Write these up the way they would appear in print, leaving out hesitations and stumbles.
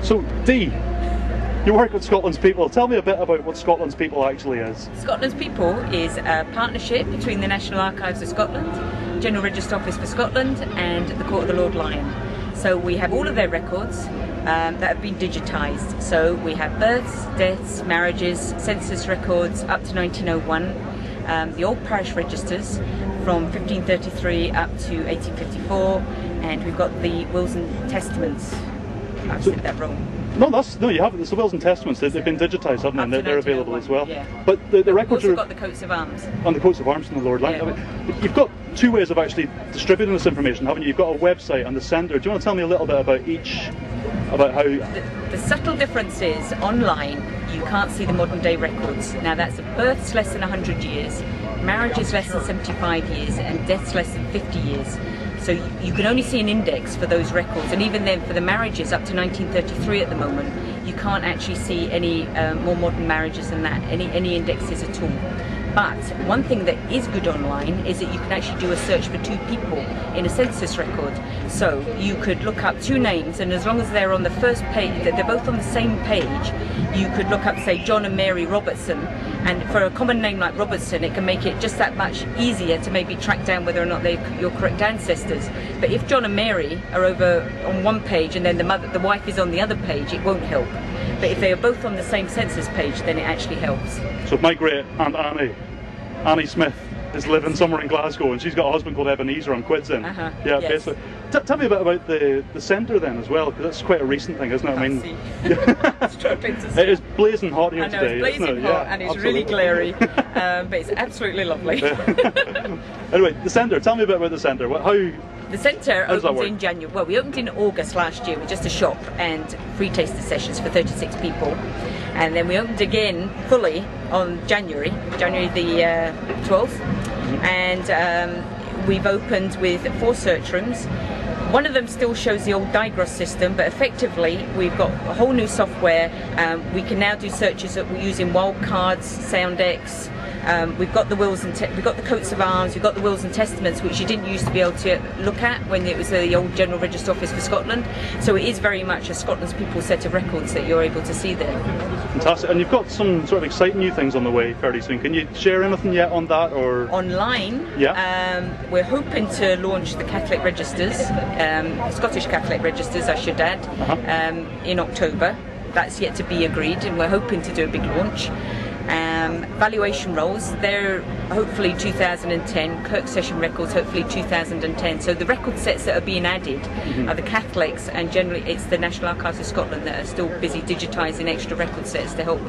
So, Dee, you work with Scotland's People. Tell me a bit about what Scotland's People actually is. Scotland's People is a partnership between the National Archives of Scotland, General Register Office for Scotland and the Court of the Lord Lion. So we have all of their records that have been digitised. So we have births, deaths, marriages, census records up to 1901, the old parish registers from 1533 up to 1854, and we've got the wills and testaments. I've said that wrong. No, you haven't. It's the wills and testaments. They've been digitised, haven't they? They're available as well. Yeah. But the records We've also got the coats of arms. And the coats of arms from the Lord Lion. Yeah. I mean, you've got two ways of actually distributing this information, haven't you? You've got a website and the sender. Do you want to tell me a little bit about each? About how the subtle difference is online you can't see the modern day records. Now that's births less than 100 years, marriages less than 75 years, and deaths less than 50 years. So you can only see an index for those records, and even then for the marriages up to 1933 at the moment, you can't actually see any more modern marriages than that, any indexes at all. But one thing that is good online is that you can actually do a search for two people in a census record. So you could look up two names, and as long as they're on the first page, that they're both on the same page, you could look up, say, John and Mary Robertson. And for a common name like Robertson, it can make it just that much easier to maybe track down whether or not they're your correct ancestors. But if John and Mary are over on one page and then the wife is on the other page, it won't help. But if they are both on the same census page, then it actually helps. So if my great Aunt Annie Smith, is living somewhere in Glasgow and she's got a husband called Ebenezer on Quidzin. Yeah, yes. Basically. Tell me a bit about the centre then as well, because that's quite a recent thing, isn't it? I mean, it's struggling to see. It is blazing hot here today. today. It's blazing hot, and it's really glary, but it's absolutely lovely. Anyway, the centre. Tell me a bit about the centre. The centre opened in January. Well, we opened in August last year with just a shop and free taster sessions for 36 people. And then we opened again fully on January the 12th. And we've opened with 4 search rooms. One of them still shows the old Digros system, but effectively we've got a whole new software. We can now do searches that we're using wildcards, SoundX. We've got the wills and we've got the coats of arms, we've got the wills and testaments, which you didn't used to be able to look at when it was the old General Register Office for Scotland. So it is very much a Scotland's People set of records that you're able to see there. Fantastic. And you've got some sort of exciting new things on the way fairly soon. Can you share anything yet on that? Or online? Yeah. We're hoping to launch the Catholic registers, Scottish Catholic registers, I should add, in October. That's yet to be agreed, and we're hoping to do a big launch. Valuation rolls, they're hopefully 2010, Kirk Session records hopefully 2010. So the record sets that are being added are the Catholics, and generally it's the National Archives of Scotland that are still busy digitising extra record sets to help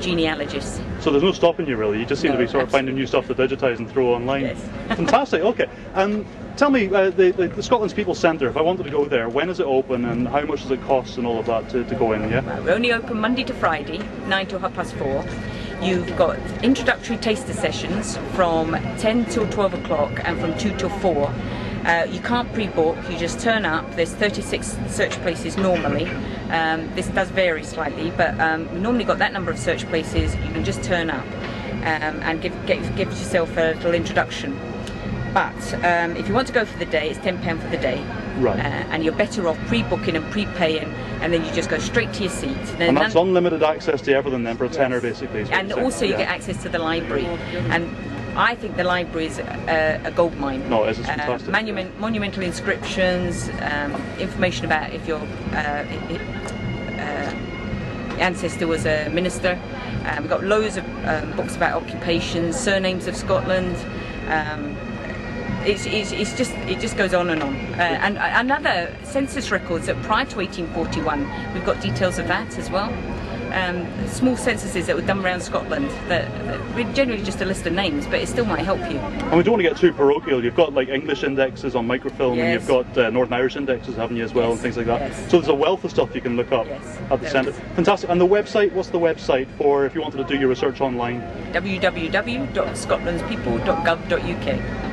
genealogists. So there's no stopping you really, you just seem to be sort of finding new stuff to digitise and throw online. Yes. Fantastic, okay. Tell me, the Scotland's People Centre, if I wanted to go there, when is it open and how much does it cost and all of that to go in, yeah? Well, we're only open Monday to Friday, 9 till 4:30. You've got introductory taster sessions from 10 till 12 o'clock and from 2 till 4. You can't pre-book, you just turn up. There's 36 search places normally. This does vary slightly, but we've normally got that number of search places. You can just turn up and give yourself a little introduction. But if you want to go for the day, it's £10 for the day. Right. And you're better off pre-booking and pre-paying, and then you just go straight to your seat. And that's unlimited access to everything then for a tenner basically. And also you get access to the library. And I think the library is a gold mine. No, it is. It's fantastic. Monumental inscriptions, information about if your ancestor was a minister. We've got loads of books about occupations, surnames of Scotland. It just goes on and on. And another census records that prior to 1841, we've got details of that as well. Small censuses that were done around Scotland that generally just a list of names, but it still might help you. And we don't want to get too parochial. You've got like English indexes on microfilm, and you've got Northern Irish indexes, haven't you, as well, and things like that. Yes. So there's a wealth of stuff you can look up at the centre. Fantastic. And the website, what's the website for if you wanted to do your research online? www.scotlandspeople.gov.uk.